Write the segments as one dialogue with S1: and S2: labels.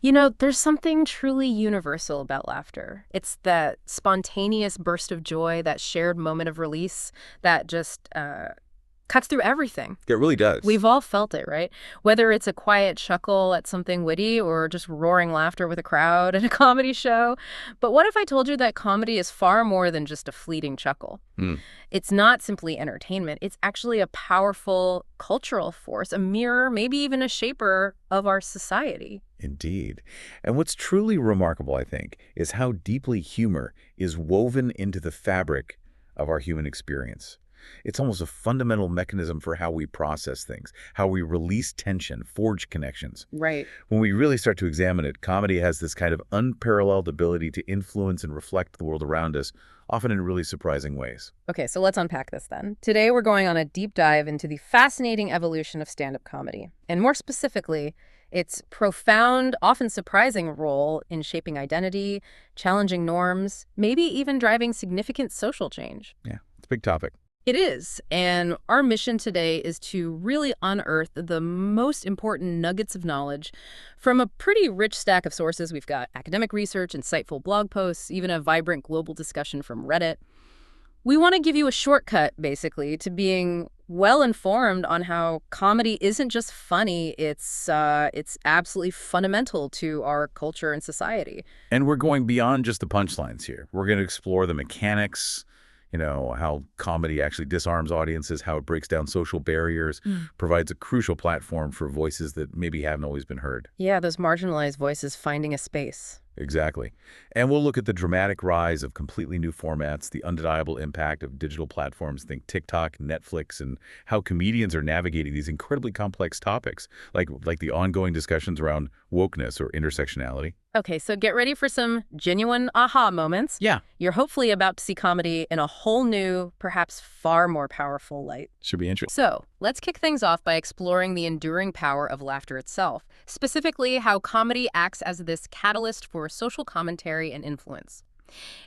S1: There's something truly universal about laughter. It's that spontaneous burst of joy, that shared moment of release that just cuts through everything.
S2: It really does.
S1: We've all felt it, right? Whether it's a quiet chuckle at something witty or just roaring laughter with a crowd at a comedy show. But what if I told you that comedy is far more than just a fleeting chuckle?
S2: Hmm.
S1: It's not simply entertainment. It's actually a powerful cultural force, a mirror, maybe even a shaper of our society.
S2: Indeed. And what's truly remarkable, I think, is how deeply humor is woven into the fabric of our human experience. It's almost a fundamental mechanism for how we process things, how we release tension, forge connections.
S1: Right.
S2: When we really start to examine it, comedy has this kind of unparalleled ability to influence and reflect the world around us, often in really surprising ways.
S1: Okay, so let's unpack this then. Today we're going on a deep dive into the fascinating evolution of stand-up comedy, and more specifically, its profound, often surprising role in shaping identity, challenging norms, maybe even driving significant social change.
S2: Yeah, it's a big topic.
S1: It is, and our mission today is to really unearth the most important nuggets of knowledge from a pretty rich stack of sources. We've got academic research, insightful blog posts, even a vibrant global discussion from Reddit. We want to give you a shortcut, basically, to being well-informed on how comedy isn't just funny, it's absolutely fundamental to our culture and society.
S2: And we're going beyond just the punchlines here. We're going to explore the mechanics, how comedy actually disarms audiences, how it breaks down social barriers, provides a crucial platform for voices that maybe haven't always been heard.
S1: Yeah, those marginalized voices finding a space.
S2: Exactly. And we'll look at the dramatic rise of completely new formats, the undeniable impact of digital platforms, think TikTok, Netflix, and how comedians are navigating these incredibly complex topics, like the ongoing discussions around wokeness or intersectionality.
S1: Okay, so get ready for some genuine aha moments.
S2: Yeah.
S1: You're hopefully about to see comedy in a whole new, perhaps far more powerful light.
S2: Should be interesting.
S1: So, let's kick things off by exploring the enduring power of laughter itself, specifically how comedy acts as this catalyst for social commentary and influence.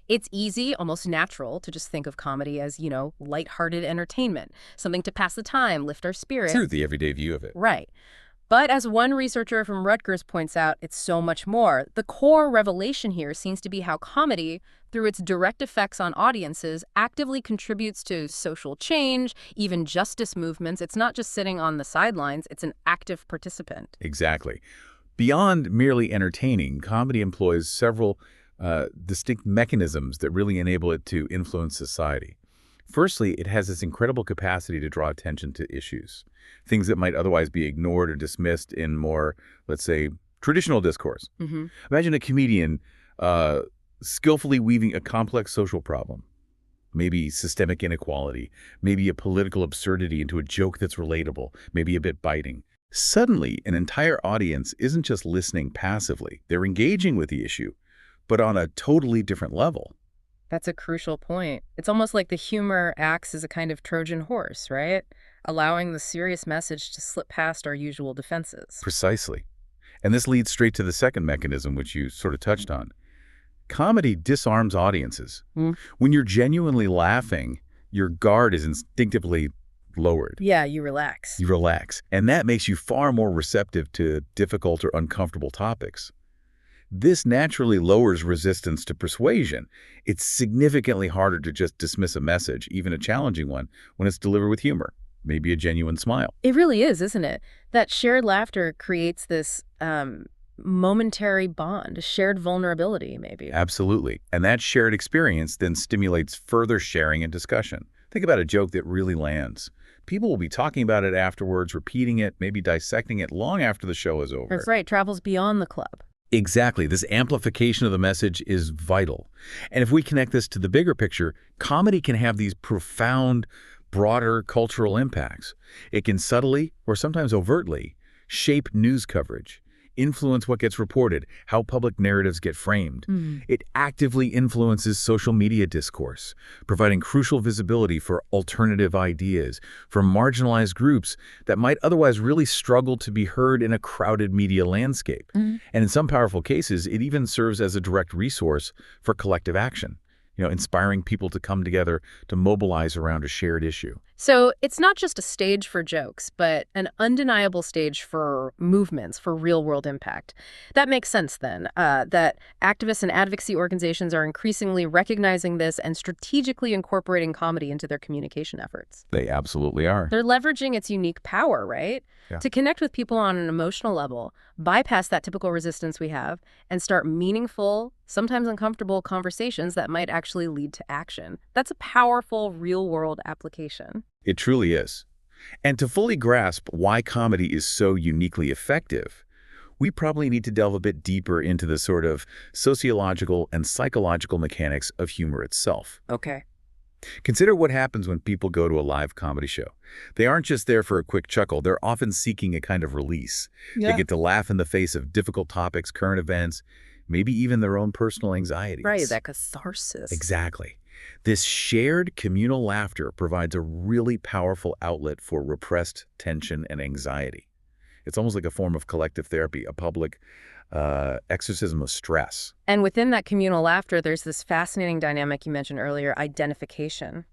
S1: It's easy, almost natural, to just think of comedy as, lighthearted entertainment, something to pass the time, lift our spirits.
S2: True, the everyday view of it.
S1: Right. But as one researcher from Rutgers points out, it's so much more. The core revelation here seems to be how comedy, through its direct effects on audiences, actively contributes to social change, even justice movements. It's not just sitting on the sidelines, it's an active participant.
S2: Exactly. Beyond merely entertaining, comedy employs several distinct mechanisms that really enable it to influence society. Firstly, it has this incredible capacity to draw attention to issues, things that might otherwise be ignored or dismissed in more, let's say, traditional discourse. Imagine a comedian skillfully weaving a complex social problem, maybe systemic inequality, maybe a political absurdity into a joke that's relatable, maybe a bit biting. Suddenly, an entire audience isn't just listening passively. They're engaging with the issue, but on a totally different level.
S1: That's a crucial point. It's almost like the humor acts as a kind of Trojan horse, right? Allowing the serious message to slip past our usual defenses.
S2: Precisely. And this leads straight to the second mechanism, which you sort of touched on. Comedy disarms audiences. When you're genuinely laughing, your guard is instinctively lowered.
S1: Yeah, you relax.
S2: You relax. And that makes you far more receptive to difficult or uncomfortable topics. This naturally lowers resistance to persuasion. It's significantly harder to just dismiss a message, even a challenging one, when it's delivered with humor, maybe a genuine smile.
S1: It really is, isn't it? That shared laughter creates this momentary bond, a shared vulnerability, maybe.
S2: Absolutely. And that shared experience then stimulates further sharing and discussion. Think about a joke that really lands. People will be talking about it afterwards, repeating it, maybe dissecting it long after the show is over.
S1: That's right, travels beyond the club.
S2: Exactly. This amplification of the message is vital. And if we connect this to the bigger picture, comedy can have these profound, broader cultural impacts. It can subtly, or sometimes overtly, shape news coverage, influence what gets reported, how public narratives get framed. It actively influences social media discourse, providing crucial visibility for alternative ideas, for marginalized groups that might otherwise really struggle to be heard in a crowded media landscape. And in some powerful cases, it even serves as a direct resource for collective action, inspiring people to come together to mobilize around a shared issue.
S1: So it's not just a stage for jokes, but an undeniable stage for movements, for real-world impact. That makes sense then, that activists and advocacy organizations are increasingly recognizing this and strategically incorporating comedy into their communication efforts.
S2: They absolutely are.
S1: They're leveraging its unique power, right?
S2: Yeah.
S1: To connect with people on an emotional level, bypass that typical resistance we have, and start meaningful, sometimes uncomfortable conversations that might actually lead to action. That's a powerful real-world application.
S2: It truly is. And to fully grasp why comedy is so uniquely effective, we probably need to delve a bit deeper into the sort of sociological and psychological mechanics of humor itself.
S1: Okay.
S2: Consider what happens when people go to a live comedy show. They aren't just there for a quick chuckle. They're often seeking a kind of release. They get to laugh in the face of difficult topics, current events, maybe even their own personal anxieties.
S1: Right, that catharsis.
S2: Exactly. This shared communal laughter provides a really powerful outlet for repressed tension and anxiety. It's almost like a form of collective therapy, a public exorcism of stress.
S1: And within that communal laughter, there's this fascinating dynamic you mentioned earlier, identification.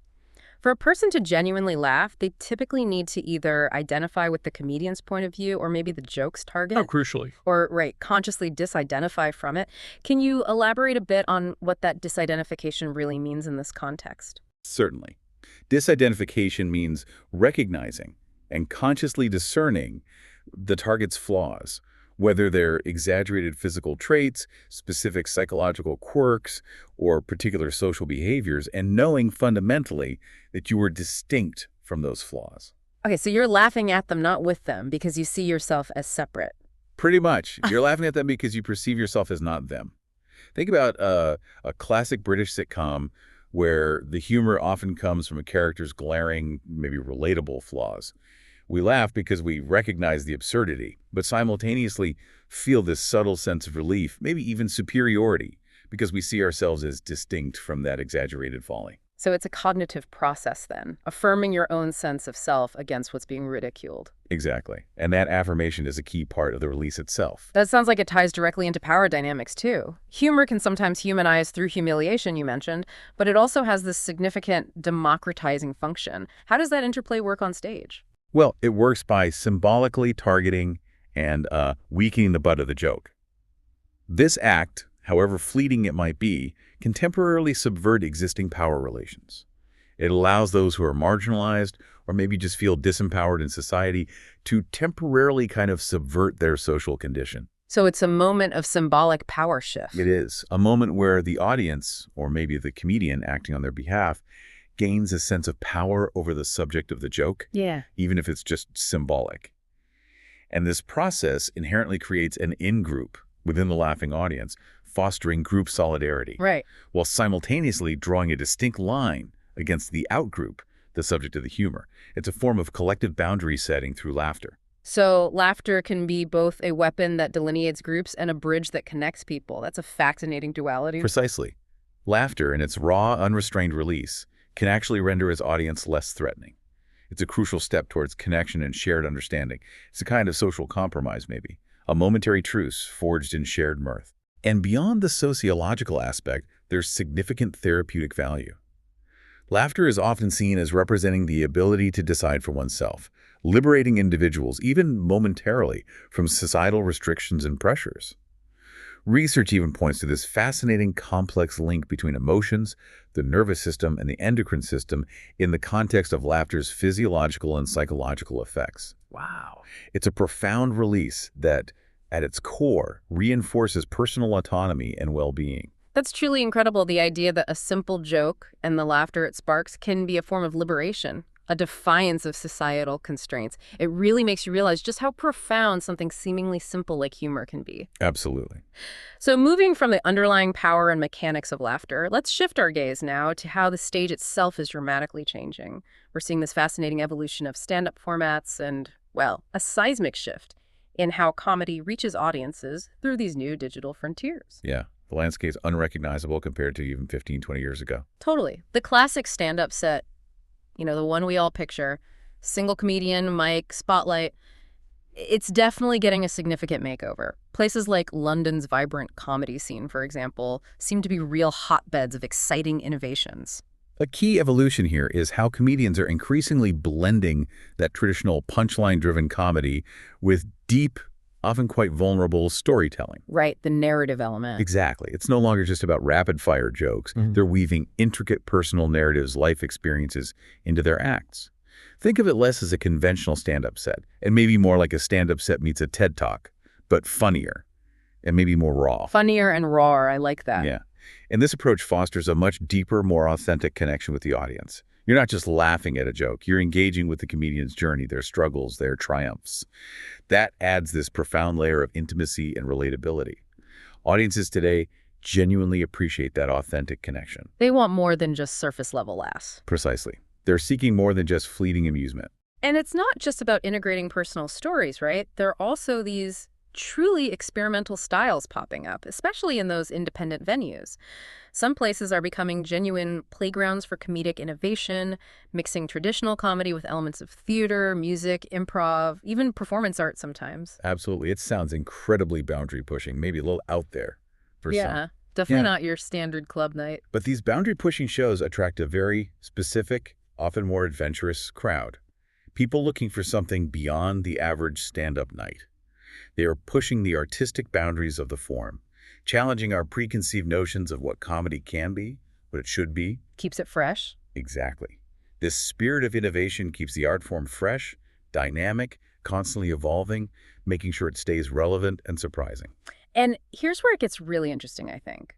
S1: For a person to genuinely laugh, they typically need to either identify with the comedian's point of view or maybe the joke's target.
S3: Oh, crucially.
S1: Or, right, consciously disidentify from it. Can you elaborate a bit on what that disidentification really means in this context?
S2: Certainly. Disidentification means recognizing and consciously discerning the target's flaws, whether they're exaggerated physical traits, specific psychological quirks, or particular social behaviors, and knowing fundamentally that you are distinct from those flaws.
S1: Okay, so you're laughing at them, not with them, because you see yourself as separate.
S2: Pretty much. You're laughing at them because you perceive yourself as not them. Think about a classic British sitcom where the humor often comes from a character's glaring, maybe relatable flaws. We laugh because we recognize the absurdity, but simultaneously feel this subtle sense of relief, maybe even superiority, because we see ourselves as distinct from that exaggerated folly.
S1: So it's a cognitive process then, affirming your own sense of self against what's being ridiculed.
S2: Exactly. And that affirmation is a key part of the release itself.
S1: That sounds like it ties directly into power dynamics, too. Humor can sometimes humanize through humiliation, you mentioned, but it also has this significant democratizing function. How does that interplay work on stage?
S2: Well, it works by symbolically targeting and weakening the butt of the joke. This act, however fleeting it might be, can temporarily subvert existing power relations. It allows those who are marginalized or maybe just feel disempowered in society to temporarily kind of subvert their social condition.
S1: So it's a moment of symbolic power shift.
S2: It is a moment where the audience, or maybe the comedian acting on their behalf, gains a sense of power over the subject of the joke, even if it's just symbolic. And this process inherently creates an in-group within the laughing audience, fostering group solidarity,
S1: Right.
S2: while simultaneously drawing a distinct line against the out-group, the subject of the humor. It's a form of collective boundary setting through laughter.
S1: So laughter can be both a weapon that delineates groups and a bridge that connects people. That's a fascinating duality.
S2: Precisely. Laughter, in its raw, unrestrained release, can actually render its audience less threatening. It's a crucial step towards connection and shared understanding. It's a kind of social compromise, maybe, a momentary truce forged in shared mirth. And beyond the sociological aspect, there's significant therapeutic value. Laughter is often seen as representing the ability to decide for oneself, liberating individuals, even momentarily, from societal restrictions and pressures. Research even points to this fascinating complex link between emotions, the nervous system, and the endocrine system in the context of laughter's physiological and psychological effects.
S3: Wow.
S2: It's a profound release that, at its core, reinforces personal autonomy and well-being.
S1: That's truly incredible, the idea that a simple joke and the laughter it sparks can be a form of liberation, a defiance of societal constraints. It really makes you realize just how profound something seemingly simple like humor can be.
S2: Absolutely.
S1: So moving from the underlying power and mechanics of laughter, let's shift our gaze now to how the stage itself is dramatically changing. We're seeing this fascinating evolution of stand-up formats and, well, a seismic shift in how comedy reaches audiences through these new digital frontiers.
S2: Yeah. The landscape's unrecognizable compared to even 15, 20 years ago.
S1: Totally. The classic stand-up set, you know, the one we all picture, single comedian, mic, spotlight, it's definitely getting a significant makeover. Places like London's vibrant comedy scene, for example, seem to be real hotbeds of exciting innovations.
S2: A key evolution here is how comedians are increasingly blending that traditional punchline-driven comedy with deep, often quite vulnerable storytelling.
S1: Right, the narrative element.
S2: Exactly. It's no longer just about rapid-fire jokes. They're weaving intricate personal narratives, life experiences into their acts. Think of it less as a conventional stand-up set, and maybe more like a stand-up set meets a TED Talk, but funnier and maybe more raw.
S1: Funnier and rawer, I like that.
S2: Yeah. And this approach fosters a much deeper, more authentic connection with the audience. You're not just laughing at a joke. You're engaging with the comedian's journey, their struggles, their triumphs. That adds this profound layer of intimacy and relatability. Audiences today genuinely appreciate that authentic connection.
S1: They want more than just surface-level laughs.
S2: Precisely. They're seeking more than just fleeting amusement.
S1: And it's not just about integrating personal stories, right? There are also these truly experimental styles popping up, especially in those independent venues. Some places are becoming genuine playgrounds for comedic innovation, mixing traditional comedy with elements of theater, music, improv, even performance art sometimes.
S2: Absolutely. It sounds incredibly boundary-pushing, maybe a little out there for some.
S1: Definitely
S2: Yeah.
S1: not your standard club night.
S2: But these boundary-pushing shows attract a very specific, often more adventurous crowd. People looking for something beyond the average stand-up night. They are pushing the artistic boundaries of the form, challenging our preconceived notions of what comedy can be, what it should be.
S1: Keeps it fresh.
S2: Exactly. This spirit of innovation keeps the art form fresh, dynamic, constantly evolving, making sure it stays relevant and surprising.
S1: And here's where it gets really interesting, I think.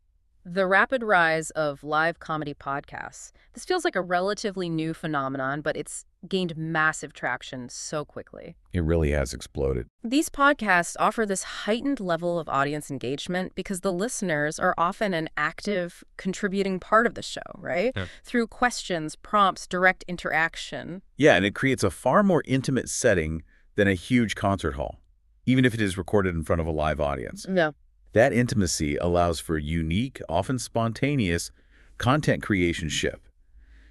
S1: The rapid rise of live comedy podcasts. This feels like a relatively new phenomenon, but it's gained massive traction so quickly.
S2: It really has exploded.
S1: These podcasts offer this heightened level of audience engagement because the listeners are often an active, contributing part of the show, right?
S2: Yeah.
S1: Through questions, prompts, direct interaction.
S2: Yeah, and it creates a far more intimate setting than a huge concert hall, even if it is recorded in front of a live audience.
S1: Yeah.
S2: That intimacy allows for unique, often spontaneous, content creation ship.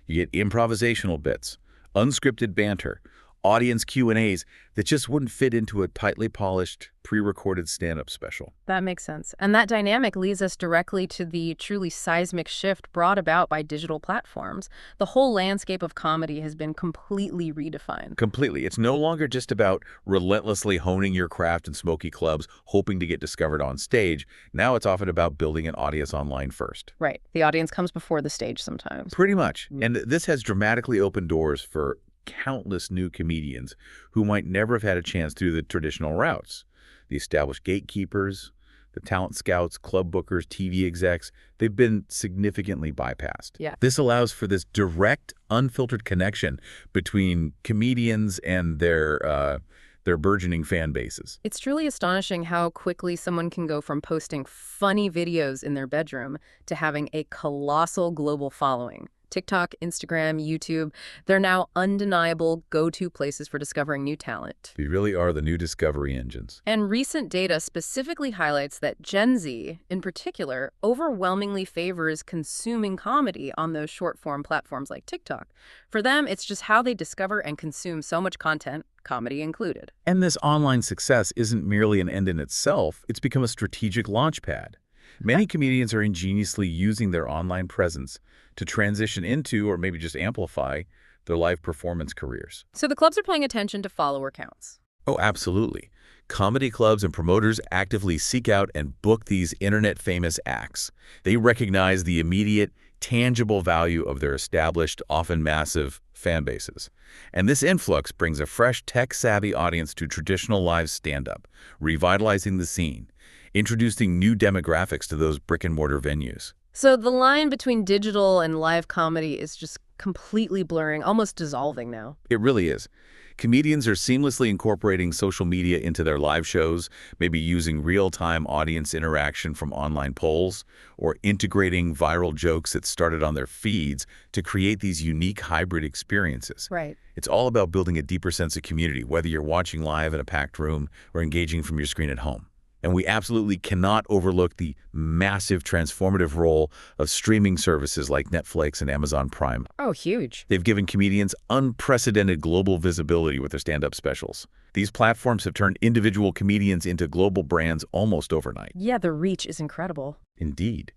S2: You get improvisational bits, unscripted banter, audience Q&As that just wouldn't fit into a tightly polished, pre-recorded stand-up special.
S1: That makes sense. And that dynamic leads us directly to the truly seismic shift brought about by digital platforms. The whole landscape of comedy has been completely redefined.
S2: Completely. It's no longer just about relentlessly honing your craft in smoky clubs, hoping to get discovered on stage. Now it's often about building an audience online first.
S1: Right. The audience comes before the stage sometimes.
S2: Pretty much. And this has dramatically opened doors for countless new comedians who might never have had a chance through the traditional routes. The established gatekeepers, the talent scouts, club bookers, TV execs, they've been significantly bypassed.
S1: Yeah.
S2: This allows for this direct, unfiltered connection between comedians and their burgeoning fan bases.
S1: It's truly astonishing how quickly someone can go from posting funny videos in their bedroom to having a colossal global following. TikTok, Instagram, YouTube, they're now undeniable go-to places for discovering new talent.
S2: They really are the new discovery engines.
S1: And recent data specifically highlights that Gen Z, in particular, overwhelmingly favors consuming comedy on those short-form platforms like TikTok. For them, it's just how they discover and consume so much content, comedy included.
S2: And this online success isn't merely an end in itself, it's become a strategic launchpad. Many comedians are ingeniously using their online presence to transition into, or maybe just amplify, their live performance careers.
S1: So the clubs are paying attention to follower counts.
S2: Oh, absolutely. Comedy clubs and promoters actively seek out and book these internet-famous acts. They recognize the immediate, tangible value of their established, often massive, fan bases. And this influx brings a fresh, tech-savvy audience to traditional live stand-up, revitalizing the scene, introducing new demographics to those brick-and-mortar venues.
S1: So the line between digital and live comedy is just completely blurring, almost dissolving now.
S2: It really is. Comedians are seamlessly incorporating social media into their live shows, maybe using real-time audience interaction from online polls, or integrating viral jokes that started on their feeds to create these unique hybrid experiences.
S1: Right.
S2: It's all about building a deeper sense of community, whether you're watching live in a packed room or engaging from your screen at home. And we absolutely cannot overlook the massive transformative role of streaming services like Netflix and Amazon Prime.
S1: Oh, huge.
S2: They've given comedians unprecedented global visibility with their stand-up specials. These platforms have turned individual comedians into global brands almost overnight.
S1: Yeah, the reach is incredible.
S2: Indeed.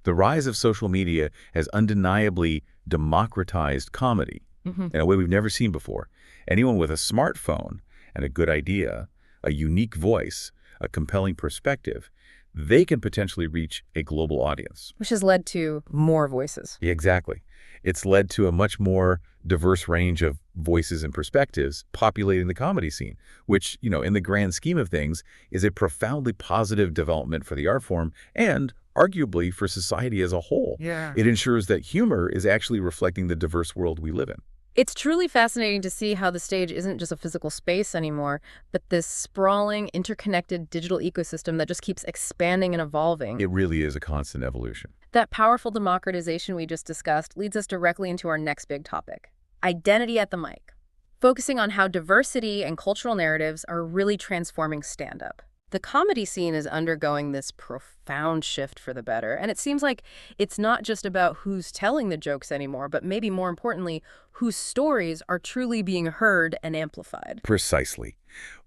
S2: The rise of social media has undeniably democratized comedy
S1: Hmm.
S2: in a way we've never seen before. Anyone with a smartphone and a good idea, a unique voice, a compelling perspective, they can potentially reach a global audience.
S1: Which has led to more voices.
S2: Yeah, exactly. It's led to a much more diverse range of voices and perspectives populating the comedy scene, which, in the grand scheme of things, is a profoundly positive development for the art form and arguably for society as a whole.
S1: Yeah.
S2: It ensures that humor is actually reflecting the diverse world we live in.
S1: It's truly fascinating to see how the stage isn't just a physical space anymore, but this sprawling, interconnected digital ecosystem that just keeps expanding and evolving.
S2: It really is a constant evolution.
S1: That powerful democratization we just discussed leads us directly into our next big topic, identity at the mic, focusing on how diversity and cultural narratives are really transforming stand-up. The comedy scene is undergoing this profound shift for the better, and it seems like it's not just about who's telling the jokes anymore, but maybe more importantly, whose stories are truly being heard and amplified.
S2: Precisely.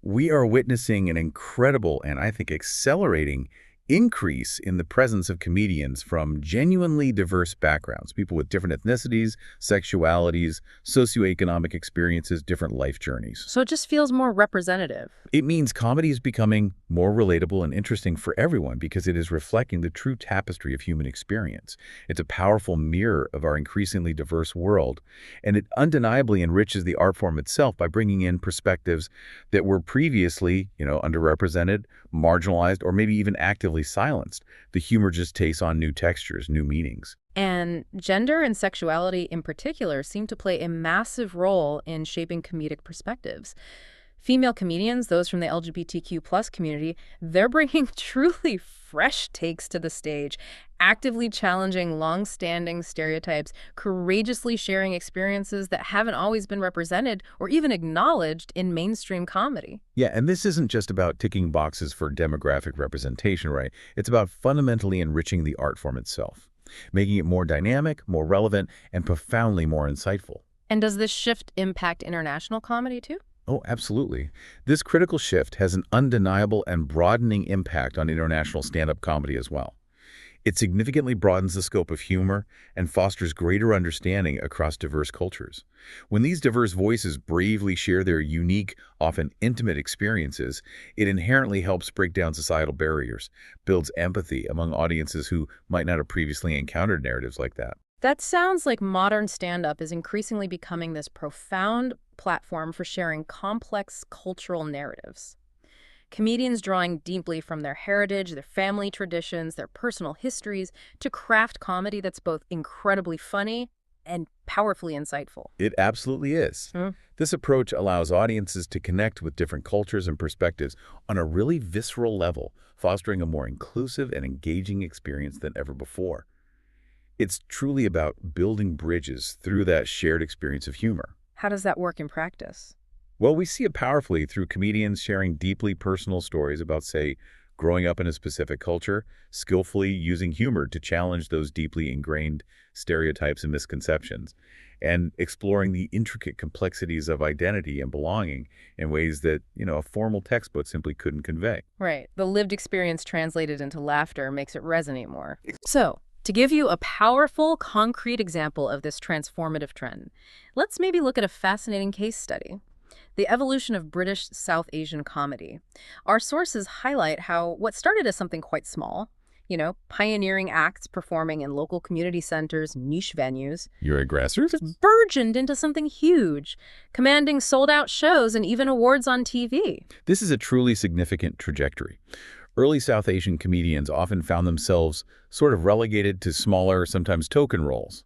S2: We are witnessing an incredible and I think accelerating increase in the presence of comedians from genuinely diverse backgrounds, people with different ethnicities, sexualities, socioeconomic experiences, different life journeys.
S1: So it just feels more representative.
S2: It means comedy is becoming more relatable and interesting for everyone because it is reflecting the true tapestry of human experience. It's a powerful mirror of our increasingly diverse world, and it undeniably enriches the art form itself by bringing in perspectives that were previously, underrepresented, marginalized, or maybe even actively silenced. The humor just takes on new textures, new meanings.
S1: And gender and sexuality in particular seem to play a massive role in shaping comedic perspectives. Female comedians, those from the LGBTQ+ community, they're bringing truly fresh takes to the stage, actively challenging long-standing stereotypes, courageously sharing experiences that haven't always been represented or even acknowledged in mainstream comedy.
S2: Yeah, and this isn't just about ticking boxes for demographic representation, right? It's about fundamentally enriching the art form itself, making it more dynamic, more relevant, and profoundly more insightful.
S1: And does this shift impact international comedy too?
S2: Oh, absolutely. This critical shift has an undeniable and broadening impact on international stand-up comedy as well. It significantly broadens the scope of humor and fosters greater understanding across diverse cultures. When these diverse voices bravely share their unique, often intimate experiences, it inherently helps break down societal barriers, builds empathy among audiences who might not have previously encountered narratives like that.
S1: That sounds like modern stand-up is increasingly becoming this profound platform for sharing complex cultural narratives. Comedians drawing deeply from their heritage, their family traditions, their personal histories to craft comedy that's both incredibly funny and powerfully insightful.
S2: It absolutely is.
S1: Hmm.
S2: This approach allows audiences to connect with different cultures and perspectives on a really visceral level, fostering a more inclusive and engaging experience than ever before. It's truly about building bridges through that shared experience of humor.
S1: How does that work in practice?
S2: Well, we see it powerfully through comedians sharing deeply personal stories about, say, growing up in a specific culture, skillfully using humor to challenge those deeply ingrained stereotypes and misconceptions, and exploring the intricate complexities of identity and belonging in ways that, a formal textbook simply couldn't convey.
S1: Right. The lived experience translated into laughter makes it resonate more. So, to give you a powerful, concrete example of this transformative trend, let's maybe look at a fascinating case study. The evolution of British South Asian comedy. Our sources highlight how what started as something quite small, pioneering acts performing in local community centers, niche venues,
S2: Your aggressors?
S1: just burgeoned into something huge, commanding sold-out shows and even awards on TV.
S2: This is a truly significant trajectory. Early South Asian comedians often found themselves sort of relegated to smaller, sometimes token roles.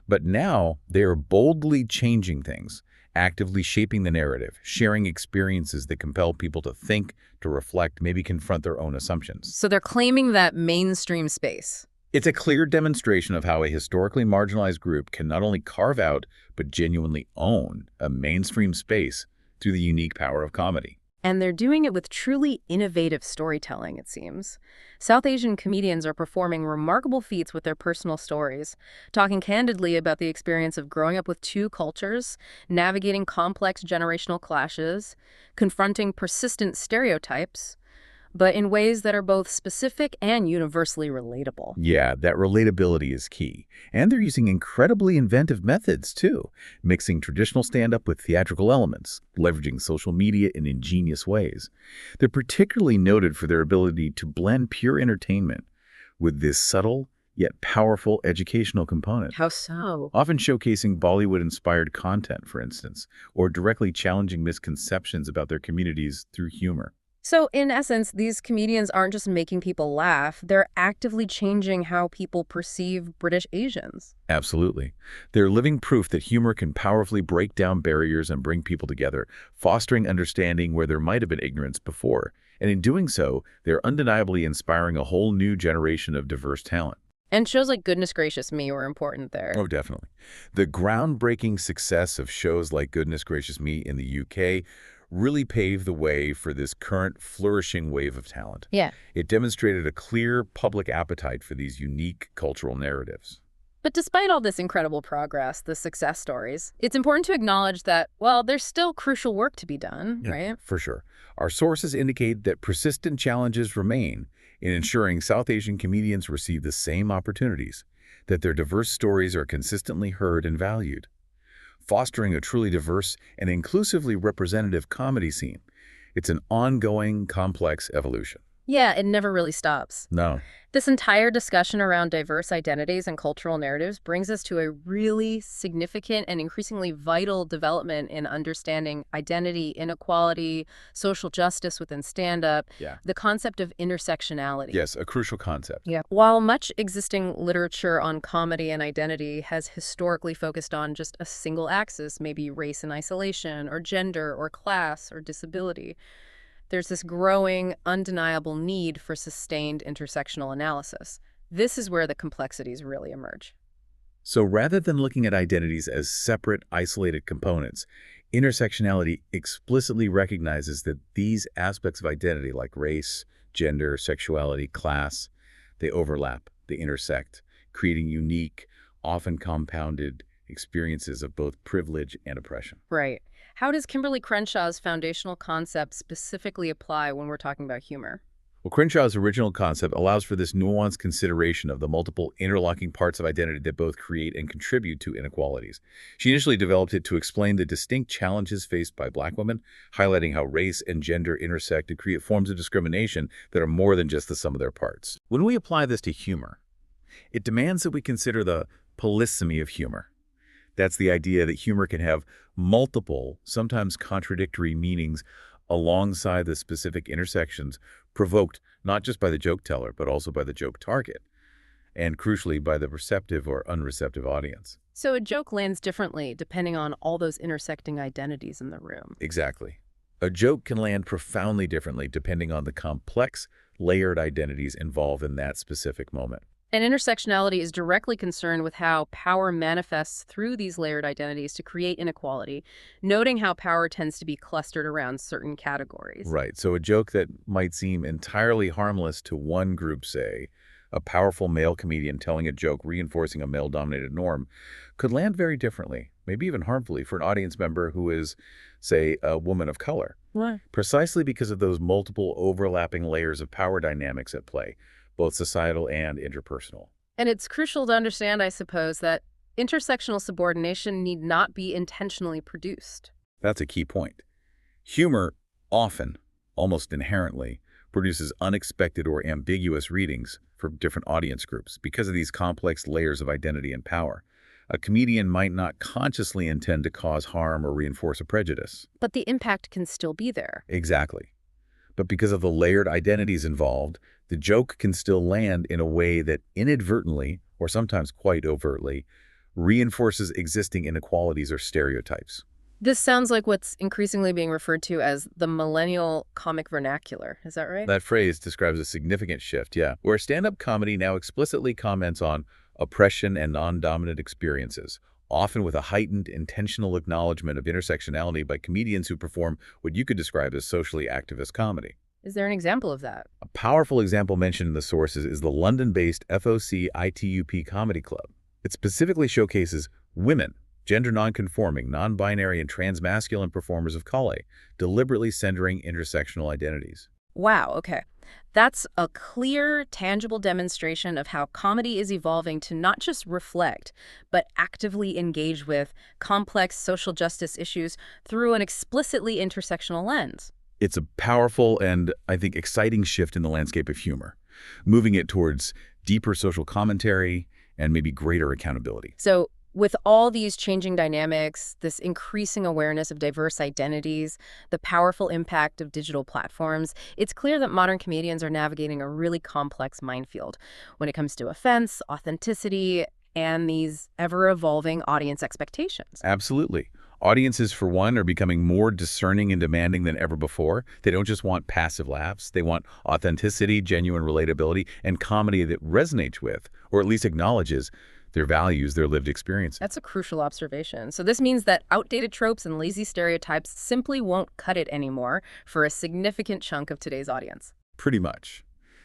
S2: But now they are boldly changing things, actively shaping the narrative, sharing experiences that compel people to think, to reflect, maybe confront their own assumptions.
S1: So they're claiming that mainstream space.
S2: It's a clear demonstration of how a historically marginalized group can not only carve out, but genuinely own a mainstream space through the unique power of comedy.
S1: And they're doing it with truly innovative storytelling, it seems. South Asian comedians are performing remarkable feats with their personal stories, talking candidly about the experience of growing up with two cultures, navigating complex generational clashes, confronting persistent stereotypes, but in ways that are both specific and universally relatable.
S2: Yeah, that relatability is key. And they're using incredibly inventive methods, too, mixing traditional stand-up with theatrical elements, leveraging social media in ingenious ways. They're particularly noted for their ability to blend pure entertainment with this subtle yet powerful educational component,
S1: How so?
S2: often showcasing Bollywood-inspired content, for instance, or directly challenging misconceptions about their communities through humor.
S1: So, in essence, these comedians aren't just making people laugh, they're actively changing how people perceive British Asians.
S2: Absolutely. They're living proof that humor can powerfully break down barriers and bring people together, fostering understanding where there might have been ignorance before. And in doing so, they're undeniably inspiring a whole new generation of diverse talent.
S1: And shows like Goodness Gracious Me were important there.
S2: Oh, definitely. The groundbreaking success of shows like Goodness Gracious Me in the UK really paved the way for this current flourishing wave of talent.
S1: Yeah.
S2: It demonstrated a clear public appetite for these unique cultural narratives.
S1: But despite all this incredible progress, the success stories, it's important to acknowledge that, well, there's still crucial work to be done,
S2: Yeah,
S1: right?
S2: for sure. Our sources indicate that persistent challenges remain in ensuring South Asian comedians receive the same opportunities, that their diverse stories are consistently heard and valued. Fostering a truly diverse and inclusively representative comedy scene, it's an ongoing, complex evolution.
S1: Yeah, it never really stops.
S2: No.
S1: This entire discussion around diverse identities and cultural narratives brings us to a really significant and increasingly vital development in understanding identity, inequality, social justice within stand-up,
S2: Yeah.
S1: the concept of intersectionality.
S2: Yes, a crucial concept.
S1: Yeah. While much existing literature on comedy and identity has historically focused on just a single axis, maybe race in isolation, or gender, or class, or disability, there's this growing, undeniable need for sustained intersectional analysis. This is where the complexities really emerge.
S2: So rather than looking at identities as separate, isolated components, intersectionality explicitly recognizes that these aspects of identity, like race, gender, sexuality, class, they overlap, they intersect, creating unique, often compounded experiences of both privilege and oppression.
S1: Right. How does Kimberly Crenshaw's foundational concept specifically apply when we're talking about humor?
S2: Well, Crenshaw's original concept allows for this nuanced consideration of the multiple interlocking parts of identity that both create and contribute to inequalities. She initially developed it to explain the distinct challenges faced by Black women, highlighting how race and gender intersect to create forms of discrimination that are more than just the sum of their parts. When we apply this to humor, it demands that we consider the polysemy of humor. That's the idea that humor can have multiple, sometimes contradictory meanings alongside the specific intersections provoked not just by the joke teller, but also by the joke target, and crucially by the receptive or unreceptive audience.
S1: So a joke lands differently depending on all those intersecting identities in the room.
S2: Exactly. A joke can land profoundly differently depending on the complex, layered identities involved in that specific moment.
S1: And intersectionality is directly concerned with how power manifests through these layered identities to create inequality, noting how power tends to be clustered around certain categories.
S2: Right. So a joke that might seem entirely harmless to one group, say, a powerful male comedian telling a joke reinforcing a male-dominated norm, could land very differently, maybe even harmfully, for an audience member who is, say, a woman of color.
S1: Why?
S2: Precisely because of those multiple overlapping layers of power dynamics at play, both societal and interpersonal.
S1: And it's crucial to understand, I suppose, that intersectional subordination need not be intentionally produced.
S2: That's a key point. Humor often, almost inherently, produces unexpected or ambiguous readings for different audience groups because of these complex layers of identity and power. A comedian might not consciously intend to cause harm or reinforce a prejudice.
S1: But the impact can still be there.
S2: Exactly. But because of the layered identities involved, the joke can still land in a way that inadvertently, or sometimes quite overtly, reinforces existing inequalities or stereotypes.
S1: This sounds like what's increasingly being referred to as the millennial comic vernacular. Is that right?
S2: That phrase describes a significant shift, yeah, where stand-up comedy now explicitly comments on oppression and non-dominant experiences, often with a heightened, intentional acknowledgement of intersectionality by comedians who perform what you could describe as socially activist comedy.
S1: Is there an example of that?
S2: A powerful example mentioned in the sources is the London-based FOC ITUP Comedy Club. It specifically showcases women, gender non-conforming, non-binary, and transmasculine performers of Calais, deliberately centering intersectional identities.
S1: Wow, okay. That's a clear, tangible demonstration of how comedy is evolving to not just reflect, but actively engage with complex social justice issues through an explicitly intersectional lens.
S2: It's a powerful and, I think, exciting shift in the landscape of humor, moving it towards deeper social commentary and maybe greater accountability.
S1: So, with all these changing dynamics, this increasing awareness of diverse identities, the powerful impact of digital platforms, it's clear that modern comedians are navigating a really complex minefield when it comes to offense, authenticity, and these ever-evolving audience expectations.
S2: Absolutely. Audiences, for one, are becoming more discerning and demanding than ever before. They don't just want passive laughs. They want authenticity, genuine relatability, and comedy that resonates with, or at least acknowledges, their values, their lived experience.
S1: That's a crucial observation. So this means that outdated tropes and lazy stereotypes simply won't cut it anymore for a significant chunk of today's audience.
S2: Pretty much.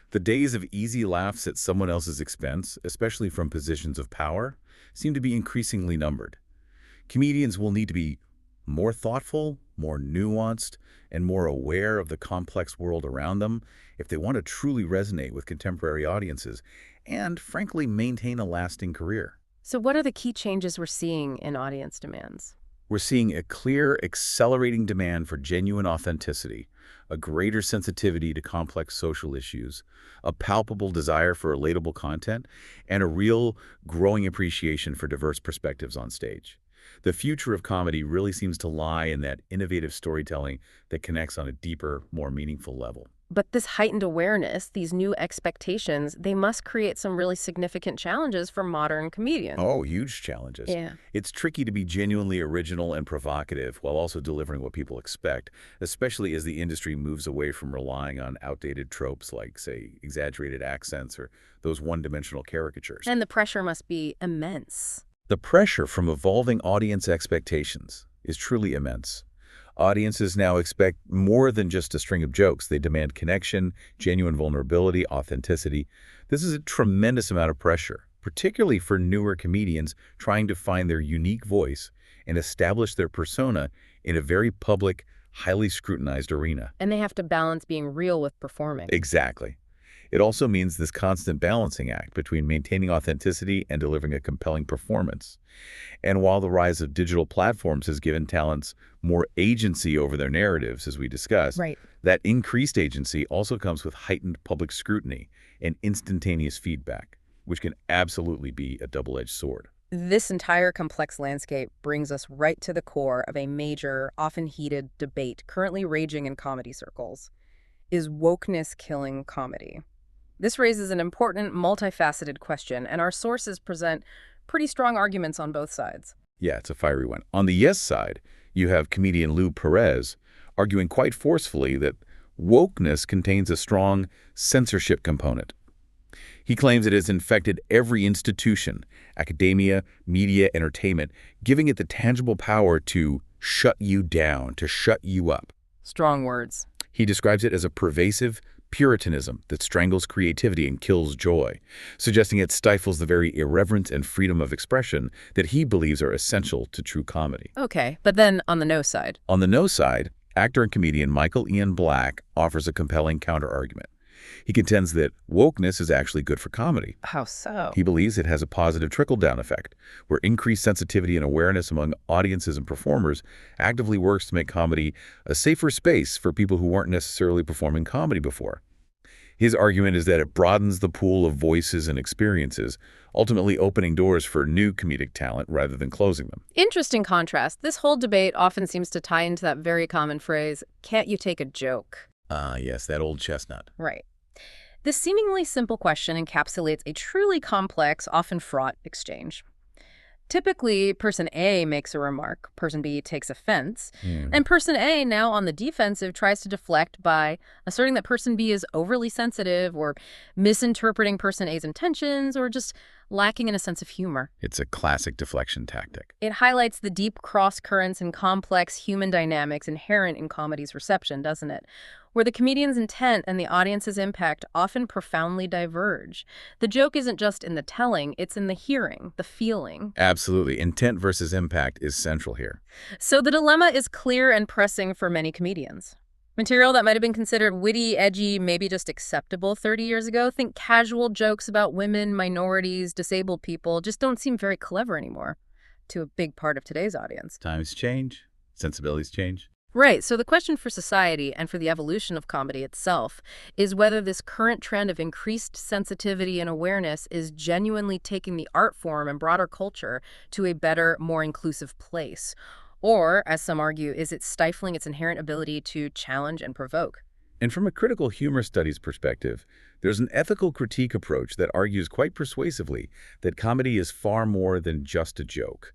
S2: The days of easy laughs at someone else's expense, especially from positions of power, seem to be increasingly numbered. Comedians will need to be more thoughtful, more nuanced, and more aware of the complex world around them if they want to truly resonate with contemporary audiences and, frankly, maintain a lasting career.
S1: So what are the key changes we're seeing in audience demands?
S2: We're seeing a clear, accelerating demand for genuine authenticity, a greater sensitivity to complex social issues, a palpable desire for relatable content, and a real, growing appreciation for diverse perspectives on stage. The future of comedy really seems to lie in that innovative storytelling that connects on a deeper, more meaningful level.
S1: But this heightened awareness, these new expectations, they must create some really significant challenges for modern comedians.
S2: Oh, huge challenges.
S1: Yeah.
S2: It's tricky to be genuinely original and provocative while also delivering what people expect, especially as the industry moves away from relying on outdated tropes like, say, exaggerated accents or those one-dimensional caricatures.
S1: And the pressure must be immense.
S2: The pressure from evolving audience expectations is truly immense. Audiences now expect more than just a string of jokes. They demand connection, genuine vulnerability, authenticity. This is a tremendous amount of pressure, particularly for newer comedians trying to find their unique voice and establish their persona in a very public, highly scrutinized arena.
S1: And they have to balance being real with performing.
S2: Exactly. It also means this constant balancing act between maintaining authenticity and delivering a compelling performance. And while the rise of digital platforms has given talents more agency over their narratives, as we discussed,
S1: Right.
S2: that increased agency also comes with heightened public scrutiny and instantaneous feedback, which can absolutely be a double-edged sword.
S1: This entire complex landscape brings us right to the core of a major, often heated debate currently raging in comedy circles. Is wokeness killing comedy? This raises an important, multifaceted question, and our sources present pretty strong arguments on both sides.
S2: Yeah, it's a fiery one. On the yes side, you have comedian Lou Perez arguing quite forcefully that wokeness contains a strong censorship component. He claims it has infected every institution, academia, media, entertainment, giving it the tangible power to shut you down, to shut you up.
S1: Strong words.
S2: He describes it as a pervasive Puritanism that strangles creativity and kills joy, suggesting it stifles the very irreverence and freedom of expression that he believes are essential to true comedy.
S1: Okay, but then on the no side.
S2: On the no side, actor and comedian Michael Ian Black offers a compelling counterargument. He contends that wokeness is actually good for comedy.
S1: How so?
S2: He believes it has a positive trickle-down effect, where increased sensitivity and awareness among audiences and performers actively works to make comedy a safer space for people who weren't necessarily performing comedy before. His argument is that it broadens the pool of voices and experiences, ultimately opening doors for new comedic talent rather than closing them.
S1: Interesting contrast. This whole debate often seems to tie into that very common phrase, can't you take a joke?
S2: Yes, that old chestnut.
S1: Right. This seemingly simple question encapsulates a truly complex, often fraught exchange. Typically, person A makes a remark, person B takes offense, and person A, now on the defensive, tries to deflect by asserting that person B is overly sensitive or misinterpreting person A's intentions or just lacking in a sense of humor.
S2: It's a classic deflection tactic.
S1: It highlights the deep cross-currents and complex human dynamics inherent in comedy's reception, doesn't it? Where the comedian's intent and the audience's impact often profoundly diverge. The joke isn't just in the telling, it's in the hearing, the feeling.
S2: Absolutely. Intent versus impact is central here.
S1: So the dilemma is clear and pressing for many comedians. Material that might have been considered witty, edgy, maybe just acceptable 30 years ago. Think casual jokes about women, minorities, disabled people just don't seem very clever anymore to a big part of today's audience.
S2: Times change, sensibilities change.
S1: Right, so the question for society and for the evolution of comedy itself is whether this current trend of increased sensitivity and awareness is genuinely taking the art form and broader culture to a better, more inclusive place. Or, as some argue, is it stifling its inherent ability to challenge and provoke?
S2: And from a critical humor studies perspective, there's an ethical critique approach that argues quite persuasively that comedy is far more than just a joke.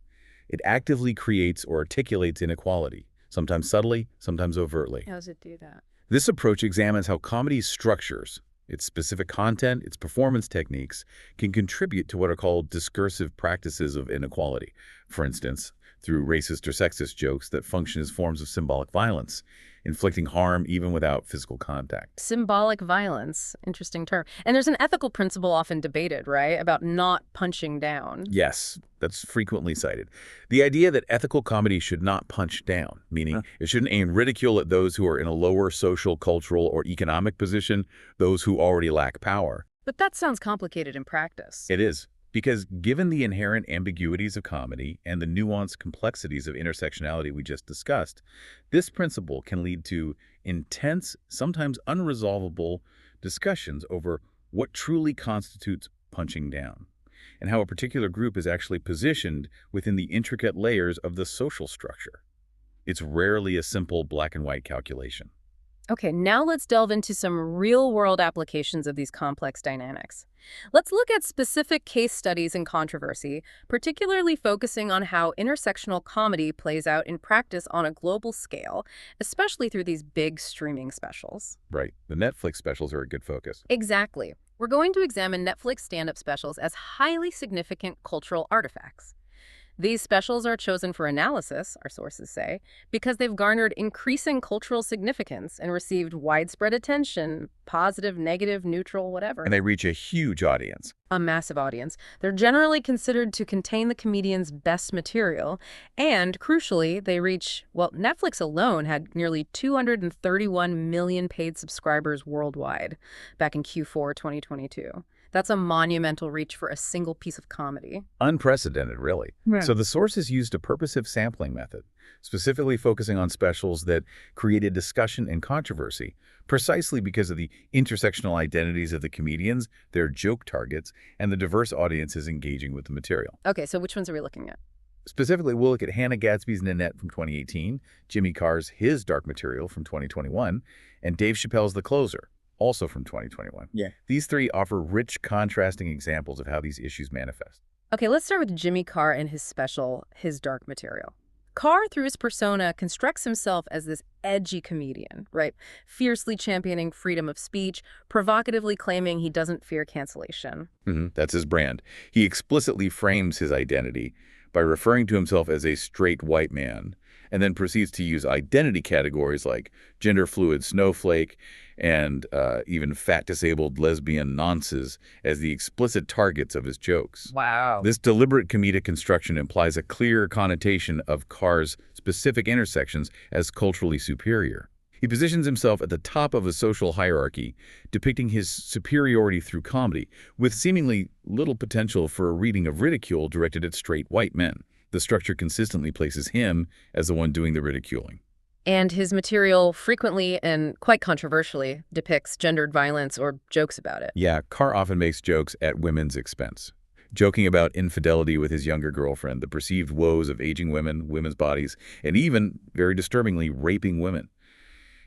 S2: It actively creates or articulates inequality, sometimes subtly, sometimes overtly.
S1: How does it do that?
S2: This approach examines how comedy's structures, its specific content, its performance techniques, can contribute to what are called discursive practices of inequality. For instance, through racist or sexist jokes that function as forms of symbolic violence, inflicting harm even without physical contact.
S1: Symbolic violence, interesting term. And there's an ethical principle often debated, right, about not punching down.
S2: Yes, that's frequently cited. The idea that ethical comedy should not punch down, meaning it shouldn't aim ridicule at those who are in a lower social, cultural, or economic position, those who already lack power.
S1: But that sounds complicated in practice.
S2: It is. Because given the inherent ambiguities of comedy and the nuanced complexities of intersectionality we just discussed, this principle can lead to intense, sometimes unresolvable discussions over what truly constitutes punching down, and how a particular group is actually positioned within the intricate layers of the social structure. It's rarely a simple black and white calculation.
S1: Okay, now let's delve into some real-world applications of these complex dynamics. Let's look at specific case studies in controversy, particularly focusing on how intersectional comedy plays out in practice on a global scale, especially through these big streaming specials.
S2: Right. The Netflix specials are a good focus.
S1: Exactly. We're going to examine Netflix stand-up specials as highly significant cultural artifacts. These specials are chosen for analysis, our sources say, because they've garnered increasing cultural significance and received widespread attention, positive, negative, neutral, whatever.
S2: And they reach a huge audience.
S1: A massive audience. They're generally considered to contain the comedian's best material, and crucially, they reach, well, Netflix alone had nearly 231 million paid subscribers worldwide back in Q4 2022. That's a monumental reach for a single piece of comedy.
S2: Unprecedented, really.
S1: Right.
S2: So the sources used a purposive sampling method, specifically focusing on specials that created discussion and controversy, precisely because of the intersectional identities of the comedians, their joke targets, and the diverse audiences engaging with the material.
S1: Okay, so which ones are we looking at?
S2: Specifically, we'll look at Hannah Gadsby's Nanette from 2018, Jimmy Carr's His Dark Material from 2021, and Dave Chappelle's The Closer, also from 2021.
S3: Yeah.
S2: These three offer rich, contrasting examples of how these issues manifest.
S1: Okay, let's start with Jimmy Carr and his special, His Dark Material. Carr, through his persona, constructs himself as this edgy comedian, right? Fiercely championing freedom of speech, provocatively claiming he doesn't fear cancellation.
S2: That's his brand. He explicitly frames his identity by referring to himself as a straight white man, and then proceeds to use identity categories like gender-fluid snowflake and even fat-disabled lesbian nonces as the explicit targets of his jokes.
S1: Wow.
S2: This deliberate comedic construction implies a clear connotation of Carr's specific intersections as culturally superior. He positions himself at the top of a social hierarchy, depicting his superiority through comedy, with seemingly little potential for a reading of ridicule directed at straight white men. The structure consistently places him as the one doing the ridiculing.
S1: And his material frequently and quite controversially depicts gendered violence or jokes about it.
S2: Yeah, Carr often makes jokes at women's expense, joking about infidelity with his younger girlfriend, the perceived woes of aging women, women's bodies, and even, very disturbingly, raping women.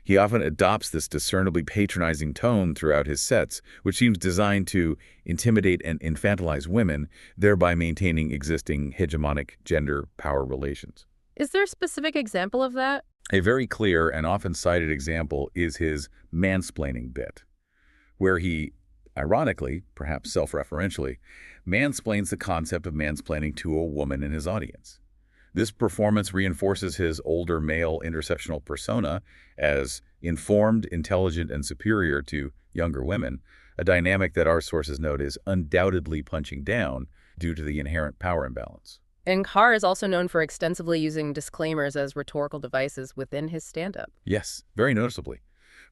S2: He often adopts this discernibly patronizing tone throughout his sets, which seems designed to intimidate and infantilize women, thereby maintaining existing hegemonic gender power relations.
S1: Is there a specific example of that?
S2: A very clear and often cited example is his mansplaining bit, where he, ironically, perhaps self-referentially, mansplains the concept of mansplaining to a woman in his audience. This performance reinforces his older male intersectional persona as informed, intelligent, and superior to younger women, a dynamic that our sources note is undoubtedly punching down due to the inherent power imbalance.
S1: And Carr is also known for extensively using disclaimers as rhetorical devices within his stand-up.
S2: Yes, very noticeably.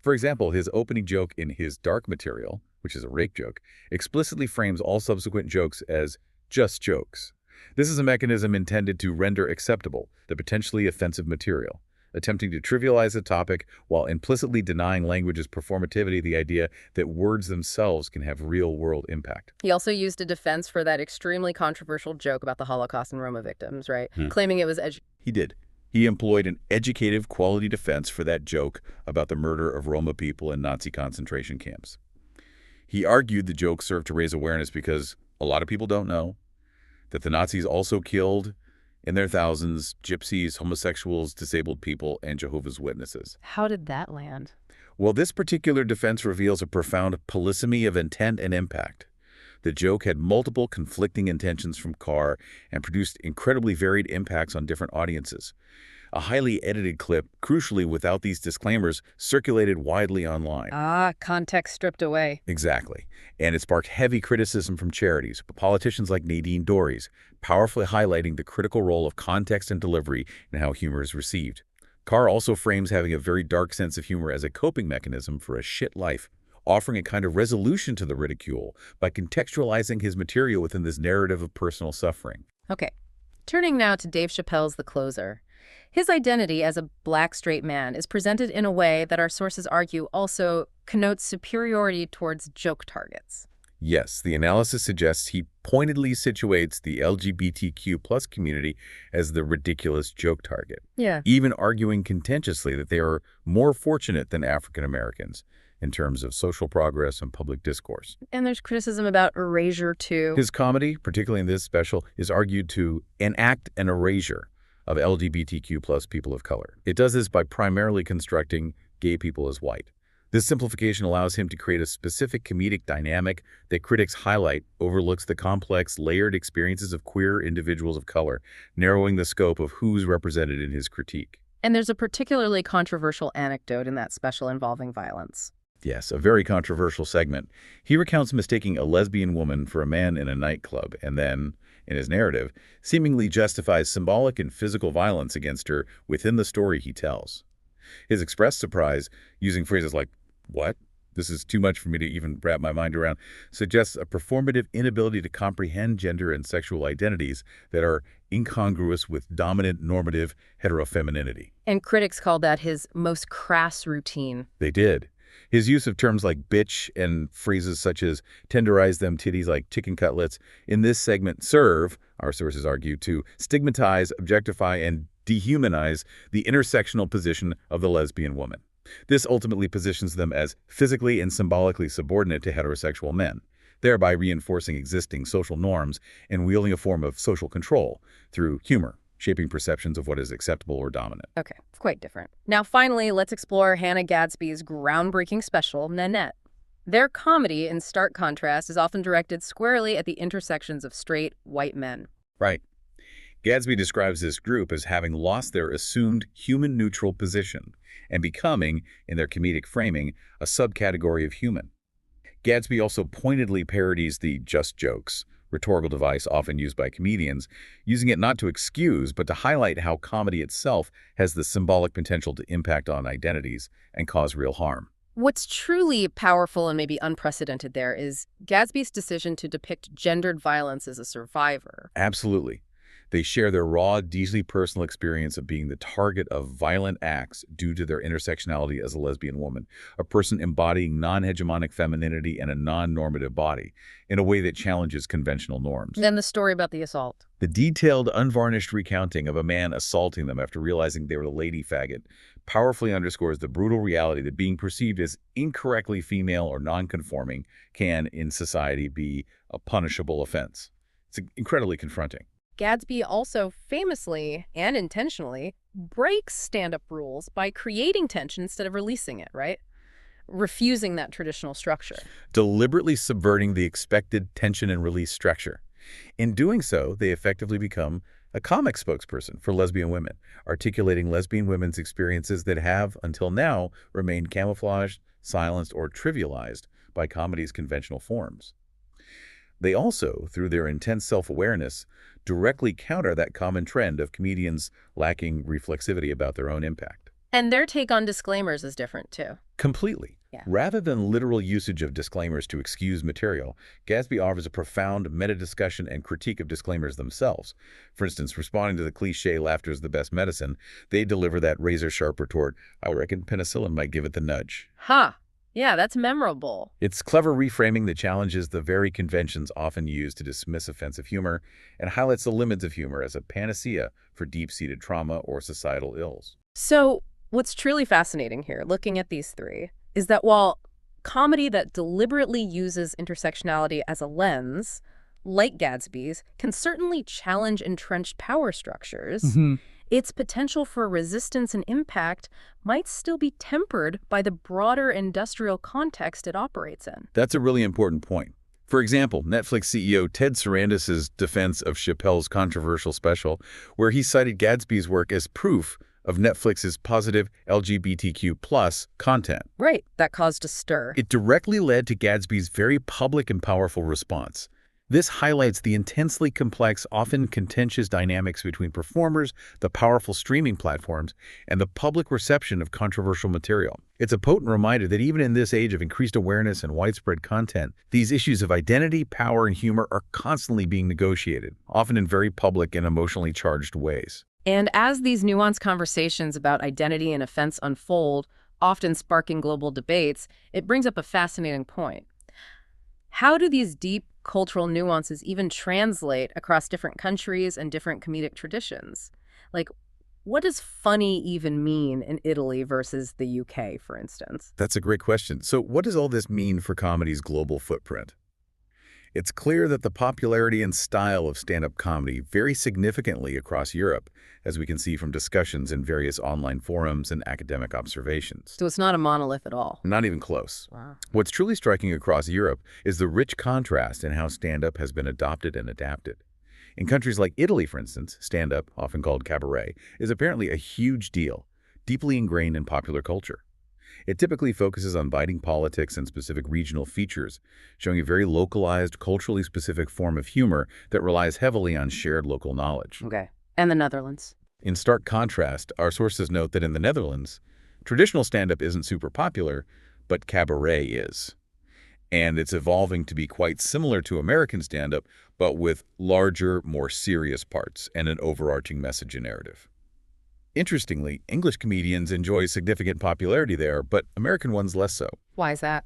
S2: For example, his opening joke in his dark material, which is a rape joke, explicitly frames all subsequent jokes as just jokes. This is a mechanism intended to render acceptable the potentially offensive material, attempting to trivialize the topic while implicitly denying language's performativity, the idea that words themselves can have real-world impact.
S1: He also used a defense for that extremely controversial joke about the Holocaust and Roma victims, right? Claiming it was
S2: He did. He employed an educative quality defense for that joke about the murder of Roma people in Nazi concentration camps. He argued the joke served to raise awareness because a lot of people don't know that the Nazis also killed, in their thousands, gypsies, homosexuals, disabled people, and Jehovah's Witnesses.
S1: How did that land?
S2: Well, this particular defense reveals a profound polysemy of intent and impact. The joke had multiple conflicting intentions from Carr and produced incredibly varied impacts on different audiences. A highly edited clip, crucially without these disclaimers, circulated widely online.
S1: Context stripped away.
S2: Exactly. And it sparked heavy criticism from charities, politicians like Nadine Dorries, powerfully highlighting the critical role of context and delivery in how humor is received. Carr also frames having a very dark sense of humor as a coping mechanism for a shit life, offering a kind of resolution to the ridicule by contextualizing his material within this narrative of personal suffering.
S1: Okay. Turning now to Dave Chappelle's The Closer. His identity as a black straight man is presented in a way that our sources argue also connotes superiority towards joke targets.
S2: Yes, the analysis suggests he pointedly situates the LGBTQ+ community as the ridiculous joke target, even arguing contentiously that they are more fortunate than African Americans in terms of social progress and public discourse.
S1: And there's criticism about erasure, too.
S2: His comedy, particularly in this special, is argued to enact an erasure of LGBTQ+ people of color. It does this by primarily constructing gay people as white. This simplification allows him to create a specific comedic dynamic that critics highlight, overlooks the complex, layered experiences of queer individuals of color, narrowing the scope of who's represented in his critique.
S1: And there's a particularly controversial anecdote in that special involving violence.
S2: Yes, a very controversial segment. He recounts mistaking a lesbian woman for a man in a nightclub and then, in his narrative, seemingly justifies symbolic and physical violence against her within the story he tells. His expressed surprise, using phrases like, "What? This is too much for me to even wrap my mind around," suggests a performative inability to comprehend gender and sexual identities that are incongruous with dominant normative heterofemininity.
S1: And critics called that his most crass routine.
S2: They did. His use of terms like bitch and phrases such as tenderize them titties like chicken cutlets in this segment serve, our sources argue, to stigmatize, objectify, and dehumanize the intersectional position of the lesbian woman. This ultimately positions them as physically and symbolically subordinate to heterosexual men, thereby reinforcing existing social norms and wielding a form of social control through humor, shaping perceptions of what is acceptable or dominant.
S1: Okay, quite different. Now, finally, let's explore Hannah Gadsby's groundbreaking special, Nanette. Their comedy, in stark contrast, is often directed squarely at the intersections of straight, white men.
S2: Right. Gadsby describes this group as having lost their assumed human-neutral position and becoming, in their comedic framing, a subcategory of human. Gadsby also pointedly parodies the just jokes, rhetorical device often used by comedians, using it not to excuse but to highlight how comedy itself has the symbolic potential to impact on identities and cause real harm.
S1: What's truly powerful and maybe unprecedented there is Gadsby's decision to depict gendered violence as a survivor.
S2: Absolutely. They share their raw, deeply personal experience of being the target of violent acts due to their intersectionality as a lesbian woman, a person embodying non-hegemonic femininity and a non-normative body in a way that challenges conventional norms.
S1: Then the story about the assault.
S2: The detailed, unvarnished recounting of a man assaulting them after realizing they were the lady faggot powerfully underscores the brutal reality that being perceived as incorrectly female or non-conforming can, in society, be a punishable offense. It's incredibly confronting.
S1: Gadsby also famously and intentionally breaks stand-up rules by creating tension instead of releasing it, right? Refusing that traditional structure.
S2: Deliberately subverting the expected tension and release structure. In doing so, they effectively become a comic spokesperson for lesbian women, articulating lesbian women's experiences that have, until now, remained camouflaged, silenced, or trivialized by comedy's conventional forms. They also, through their intense self-awareness, directly counter that common trend of comedians lacking reflexivity about their own impact.
S1: And their take on disclaimers is different, too.
S2: Completely.
S1: Yeah.
S2: Rather than literal usage of disclaimers to excuse material, Gatsby offers a profound meta-discussion and critique of disclaimers themselves. For instance, responding to the cliché "laughter is the best medicine," they deliver that razor-sharp retort, "I reckon penicillin might give it the nudge."
S1: Ha! Yeah, that's memorable.
S2: It's clever reframing that challenges the very conventions often used to dismiss offensive humor and highlights the limits of humor as a panacea for deep-seated trauma or societal ills.
S1: So, what's truly fascinating here, looking at these three, is that while comedy that deliberately uses intersectionality as a lens, like Gatsby's, can certainly challenge entrenched power structures, its potential for resistance and impact might still be tempered by the broader industrial context it operates in.
S2: That's a really important point. For example, Netflix CEO Ted Sarandis' defense of Chappelle's controversial special, where he cited Gatsby's work as proof of Netflix's positive LGBTQ+ content.
S1: Right, that caused a stir.
S2: It directly led to Gatsby's very public and powerful response. This highlights the intensely complex, often contentious dynamics between performers, the powerful streaming platforms, and the public reception of controversial material. It's a potent reminder that even in this age of increased awareness and widespread content, these issues of identity, power, and humor are constantly being negotiated, often in very public and emotionally charged ways.
S1: And as these nuanced conversations about identity and offense unfold, often sparking global debates, it brings up a fascinating point. How do these deep cultural nuances even translate across different countries and different comedic traditions? Like, what does funny even mean in Italy versus the UK, for instance?
S2: That's a great question. So what does all this mean for comedy's global footprint? It's clear that the popularity and style of stand-up comedy vary significantly across Europe, as we can see from discussions in various online forums and academic observations.
S1: So it's not a monolith at all.
S2: Not even close.
S1: Wow.
S2: What's truly striking across Europe is the rich contrast in how stand-up has been adopted and adapted. In countries like Italy, for instance, stand-up, often called cabaret, is apparently a huge deal, deeply ingrained in popular culture. It typically focuses on biting politics and specific regional features, showing a very localized, culturally specific form of humor that relies heavily on shared local knowledge.
S1: Okay. And the Netherlands?
S2: In stark contrast, our sources note that in the Netherlands, traditional stand-up isn't super popular, but cabaret is. And it's evolving to be quite similar to American stand-up, but with larger, more serious parts and an overarching message and narrative. Interestingly, English comedians enjoy significant popularity there, but American ones less so.
S1: Why is that?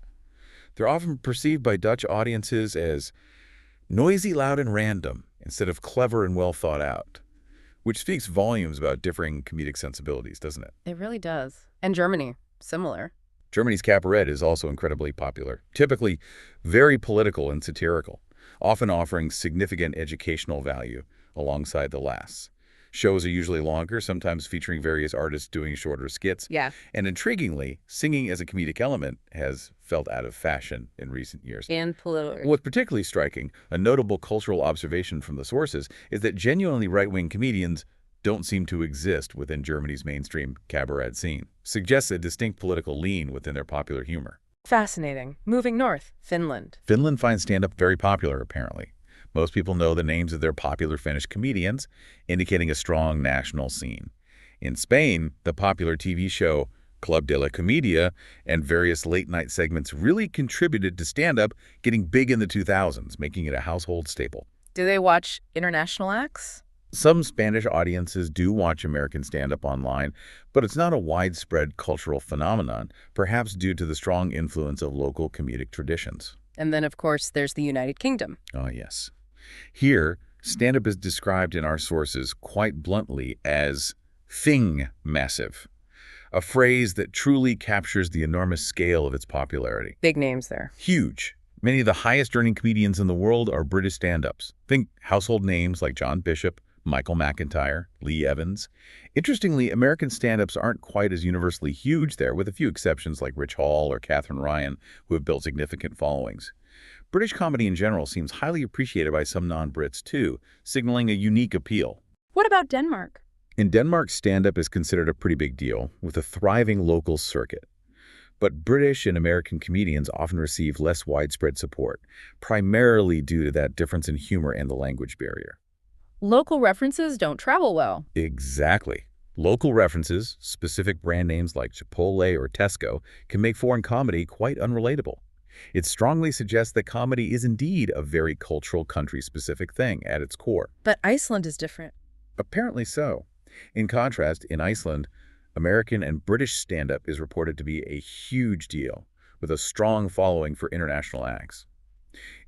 S2: They're often perceived by Dutch audiences as noisy, loud, and random, instead of clever and well thought out, which speaks volumes about differing comedic sensibilities, doesn't it?
S1: It really does. And Germany, similar.
S2: Germany's cabaret is also incredibly popular, typically very political and satirical, often offering significant educational value alongside the laughs. Shows are usually longer, sometimes featuring various artists doing shorter skits.
S1: Yeah.
S2: And intriguingly, singing as a comedic element has felt out of fashion in recent years.
S1: And political.
S2: What's particularly striking, a notable cultural observation from the sources, is that genuinely right-wing comedians don't seem to exist within Germany's mainstream cabaret scene. Suggests a distinct political lean within their popular humor.
S1: Fascinating. Moving north, Finland.
S2: Finland finds stand-up very popular, apparently. Most people know the names of their popular Finnish comedians, indicating a strong national scene. In Spain, the popular TV show Club de la Comedia and various late-night segments really contributed to stand-up getting big in the 2000s, making it a household staple.
S1: Do they watch international acts?
S2: Some Spanish audiences do watch American stand-up online, but it's not a widespread cultural phenomenon, perhaps due to the strong influence of local comedic traditions.
S1: And then, of course, there's the United Kingdom.
S2: Oh, yes. Here, stand-up is described in our sources quite bluntly as thing massive, a phrase that truly captures the enormous scale of its popularity.
S1: Big names there.
S2: Huge. Many of the highest-earning comedians in the world are British stand-ups. Think household names like John Bishop, Michael McIntyre, Lee Evans. Interestingly, American stand-ups aren't quite as universally huge there, with a few exceptions like Rich Hall or Katherine Ryan, who have built significant followings. British comedy in general seems highly appreciated by some non-Brits too, signaling a unique appeal.
S1: What about Denmark?
S2: In Denmark, stand-up is considered a pretty big deal, with a thriving local circuit. But British and American comedians often receive less widespread support, primarily due to that difference in humor and the language barrier.
S1: Local references don't travel well.
S2: Exactly. Local references, specific brand names like Chipotle or Tesco, can make foreign comedy quite unrelatable. It strongly suggests that comedy is indeed a very cultural, country-specific thing at its core.
S1: But Iceland is different.
S2: Apparently so. In contrast, in Iceland, American and British stand-up is reported to be a huge deal, with a strong following for international acts.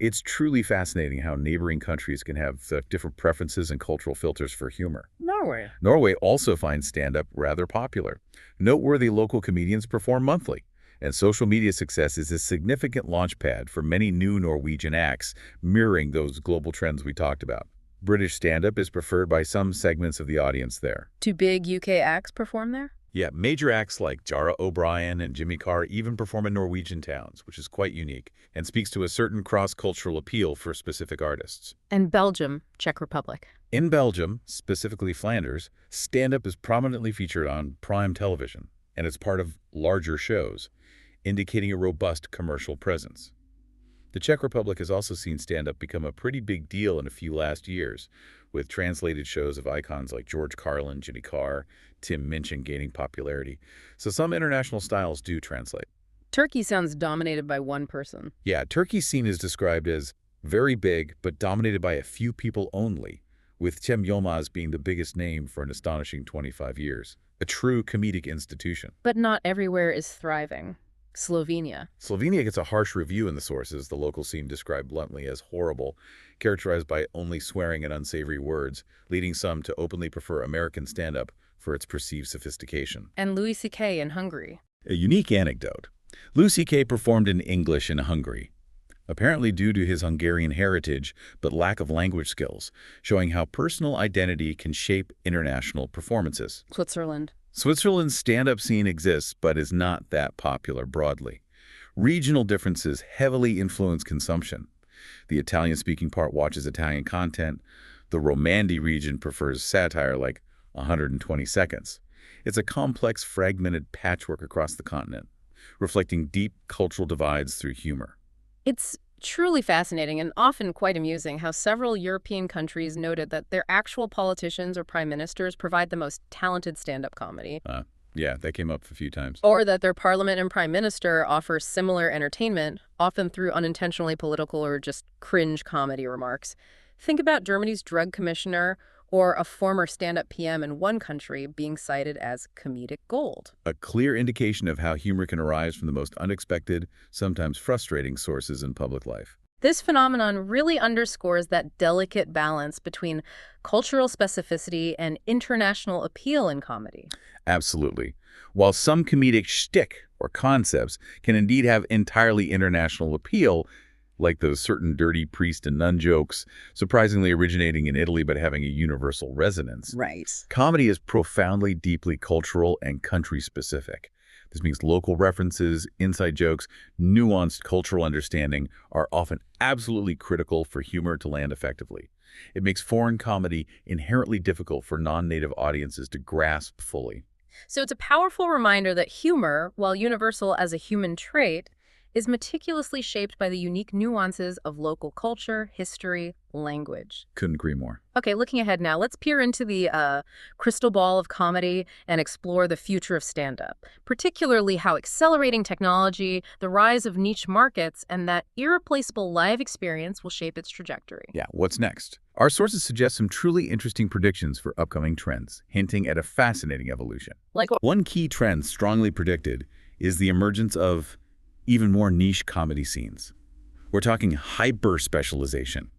S2: It's truly fascinating how neighboring countries can have different preferences and cultural filters for humor.
S1: Norway.
S2: Norway also finds stand-up rather popular. Noteworthy local comedians perform monthly, and social media success is a significant launchpad for many new Norwegian acts, mirroring those global trends we talked about. British stand-up is preferred by some segments of the audience there.
S1: Do big UK acts perform there?
S2: Yeah, major acts like Jara O'Brien and Jimmy Carr even perform in Norwegian towns, which is quite unique and speaks to a certain cross-cultural appeal for specific artists.
S1: And Belgium, Czech Republic.
S2: In Belgium, specifically Flanders, stand-up is prominently featured on prime television, and it's part of larger shows, indicating a robust commercial presence. The Czech Republic has also seen stand-up become a pretty big deal in a few last years, with translated shows of icons like George Carlin, Jimmy Carr, Tim Minchin gaining popularity. So some international styles do translate.
S1: Turkey sounds dominated by one person.
S2: Yeah, Turkey's scene is described as very big, but dominated by a few people only, with Cem Yılmaz being the biggest name for an astonishing 25 years. A true comedic institution.
S1: But not everywhere is thriving. Slovenia.
S2: Slovenia gets a harsh review in the sources, the local scene described bluntly as horrible, characterized by only swearing and unsavory words, leading some to openly prefer American stand-up for its perceived sophistication.
S1: And Louis C.K. in Hungary.
S2: A unique anecdote. Louis C.K. performed in English in Hungary, apparently due to his Hungarian heritage but lack of language skills, showing how personal identity can shape international performances.
S1: Switzerland.
S2: Switzerland's stand-up scene exists but is not that popular broadly. Regional differences heavily influence consumption. The Italian-speaking part watches Italian content. The Romandie region prefers satire like 120 seconds. It's a complex, fragmented patchwork across the continent, reflecting deep cultural divides through humor.
S1: It's truly fascinating and often quite amusing how several European countries noted that their actual politicians or prime ministers provide the most talented stand-up comedy.
S2: Yeah, that came up a few times.
S1: Or that their parliament and prime minister offer similar entertainment, often through unintentionally political or just cringe comedy remarks. Think about Germany's drug commissioner or a former stand-up PM in one country being cited as comedic gold.
S2: A clear indication of how humor can arise from the most unexpected, sometimes frustrating sources in public life.
S1: This phenomenon really underscores that delicate balance between cultural specificity and international appeal in comedy.
S2: Absolutely. While some comedic shtick or concepts can indeed have entirely international appeal, like those certain dirty priest and nun jokes, surprisingly originating in Italy but having a universal resonance.
S1: Right.
S2: Comedy is profoundly, deeply cultural and country-specific. This means local references, inside jokes, nuanced cultural understanding are often absolutely critical for humor to land effectively. It makes foreign comedy inherently difficult for non-native audiences to grasp fully.
S1: So it's a powerful reminder that humor, while universal as a human trait, is meticulously shaped by the unique nuances of local culture, history, language.
S2: Couldn't agree more.
S1: Okay, looking ahead now, let's peer into the crystal ball of comedy and explore the future of stand-up, particularly how accelerating technology, the rise of niche markets, and that irreplaceable live experience will shape its trajectory.
S2: Yeah, what's next? Our sources suggest some truly interesting predictions for upcoming trends, hinting at a fascinating evolution.
S1: Like what?
S2: One key trend strongly predicted is the emergence of even more niche comedy scenes. We're talking hyper-specialization.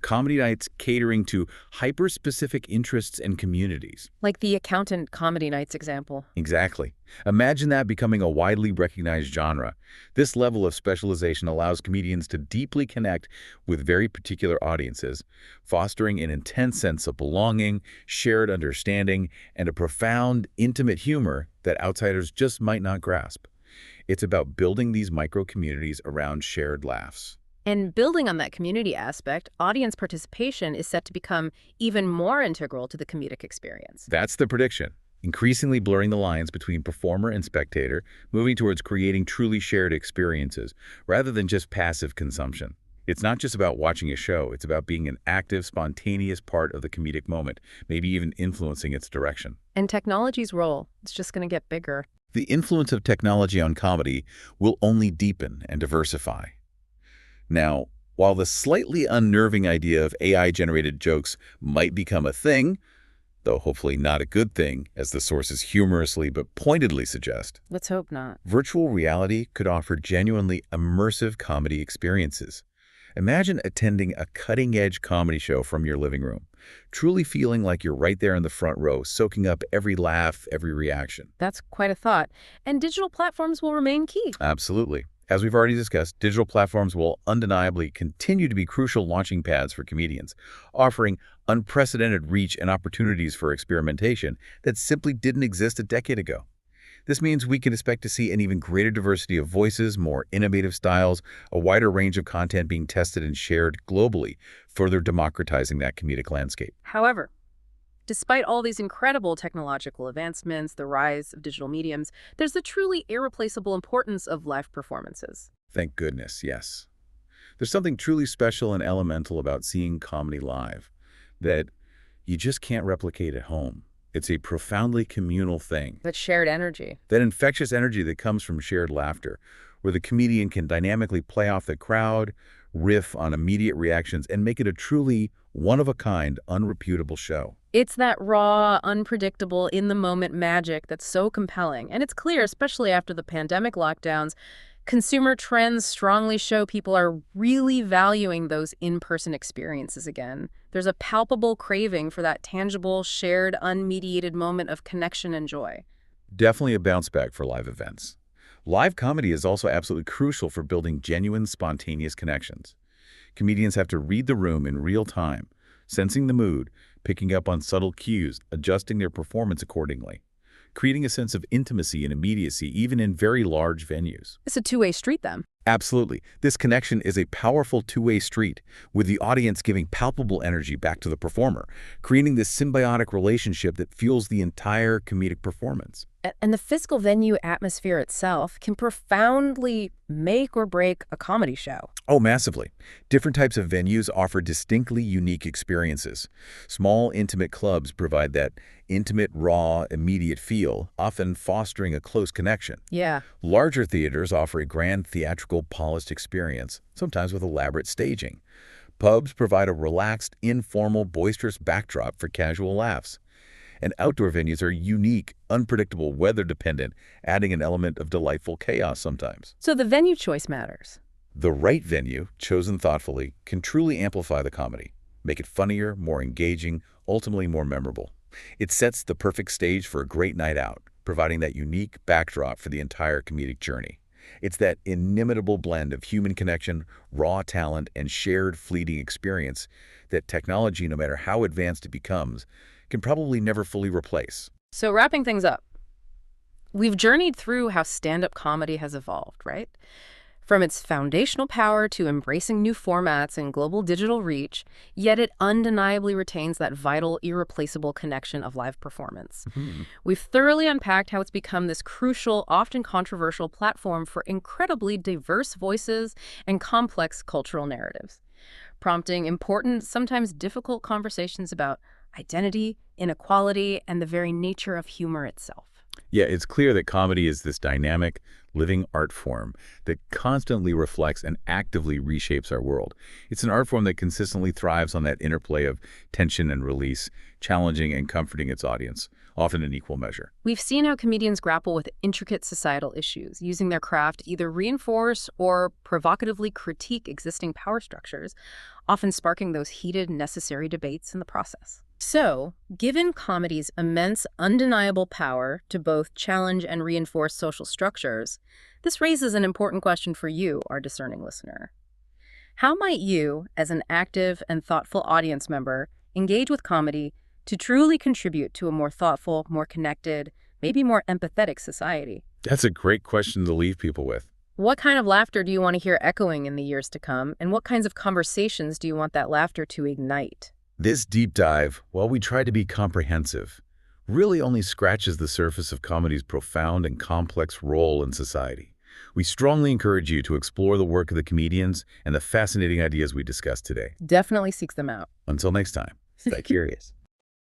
S2: Comedy nights catering to hyper-specific interests and communities.
S1: Like the accountant comedy nights example.
S2: Exactly. Imagine that becoming a widely recognized genre. This level of specialization allows comedians to deeply connect with very particular audiences, fostering an intense sense of belonging, shared understanding, and a profound, intimate humor that outsiders just might not grasp. It's about building these micro-communities around shared laughs.
S1: And building on that community aspect, audience participation is set to become even more integral to the comedic experience.
S2: That's the prediction, increasingly blurring the lines between performer and spectator, moving towards creating truly shared experiences, rather than just passive consumption. It's not just about watching a show, it's about being an active, spontaneous part of the comedic moment, maybe even influencing its direction.
S1: And technology's role, it's just going to get bigger.
S2: The influence of technology on comedy will only deepen and diversify. Now, while the slightly unnerving idea of AI-generated jokes might become a thing, though hopefully not a good thing, as the sources humorously but pointedly suggest,
S1: Let's hope not.
S2: virtual reality could offer genuinely immersive comedy experiences. Imagine attending a cutting-edge comedy show from your living room, truly feeling like you're right there in the front row, soaking up every laugh, every reaction.
S1: That's quite a thought. And digital platforms will remain key.
S2: Absolutely. As we've already discussed, digital platforms will undeniably continue to be crucial launching pads for comedians, offering unprecedented reach and opportunities for experimentation that simply didn't exist a decade ago. This means we can expect to see an even greater diversity of voices, more innovative styles, a wider range of content being tested and shared globally, further democratizing that comedic landscape.
S1: However, despite all these incredible technological advancements, the rise of digital mediums, there's the truly irreplaceable importance of live performances.
S2: Thank goodness, yes. There's something truly special and elemental about seeing comedy live that you just can't replicate at home. It's a profoundly communal thing.
S1: That shared energy.
S2: That infectious energy that comes from shared laughter, where the comedian can dynamically play off the crowd, riff on immediate reactions, and make it a truly one-of-a-kind, unreputable show.
S1: It's that raw, unpredictable, in-the-moment magic that's so compelling. And it's clear, especially after the pandemic lockdowns, consumer trends strongly show people are really valuing those in-person experiences again. There's a palpable craving for that tangible, shared, unmediated moment of connection and joy.
S2: Definitely a bounce back for live events. Live comedy is also absolutely crucial for building genuine, spontaneous connections. Comedians have to read the room in real time, sensing the mood, picking up on subtle cues, adjusting their performance accordingly, creating a sense of intimacy and immediacy even in very large venues.
S1: It's a two-way street, then.
S2: Absolutely. This connection is a powerful two-way street, with the audience giving palpable energy back to the performer, creating this symbiotic relationship that fuels the entire comedic performance.
S1: And the physical venue atmosphere itself can profoundly make or break a comedy show.
S2: Oh, massively. Different types of venues offer distinctly unique experiences. Small, intimate clubs provide that intimate, raw, immediate feel, often fostering a close connection.
S1: Yeah.
S2: Larger theaters offer a grand, theatrical, polished experience, sometimes with elaborate staging. Pubs provide a relaxed, informal, boisterous backdrop for casual laughs. And outdoor venues are unique, unpredictable, weather-dependent, adding an element of delightful chaos sometimes.
S1: So the venue choice matters.
S2: The right venue, chosen thoughtfully, can truly amplify the comedy, make it funnier, more engaging, ultimately more memorable. It sets the perfect stage for a great night out, providing that unique backdrop for the entire comedic journey. It's that inimitable blend of human connection, raw talent, and shared fleeting experience that technology, no matter how advanced it becomes, can probably never fully replace.
S1: So wrapping things up, we've journeyed through how stand-up comedy has evolved, right? From its foundational power to embracing new formats and global digital reach, yet it undeniably retains that vital, irreplaceable connection of live performance. We've thoroughly unpacked how it's become this crucial, often controversial platform for incredibly diverse voices and complex cultural narratives, prompting important, sometimes difficult conversations about identity, inequality, and the very nature of humor itself.
S2: Yeah, it's clear that comedy is this dynamic, living art form that constantly reflects and actively reshapes our world. It's an art form that consistently thrives on that interplay of tension and release, challenging and comforting its audience, often in equal measure.
S1: We've seen how comedians grapple with intricate societal issues, using their craft to either reinforce or provocatively critique existing power structures, often sparking those heated, necessary debates in the process. So, given comedy's immense, undeniable power to both challenge and reinforce social structures, this raises an important question for you, our discerning listener. How might you, as an active and thoughtful audience member, engage with comedy to truly contribute to a more thoughtful, more connected, maybe more empathetic society?
S2: That's a great question to leave people with.
S1: What kind of laughter do you want to hear echoing in the years to come, and what kinds of conversations do you want that laughter to ignite?
S2: This deep dive, while we try to be comprehensive, really only scratches the surface of comedy's profound and complex role in society. We strongly encourage you to explore the work of the comedians and the fascinating ideas we discussed today.
S1: Definitely seek them out.
S2: Until next time, stay curious.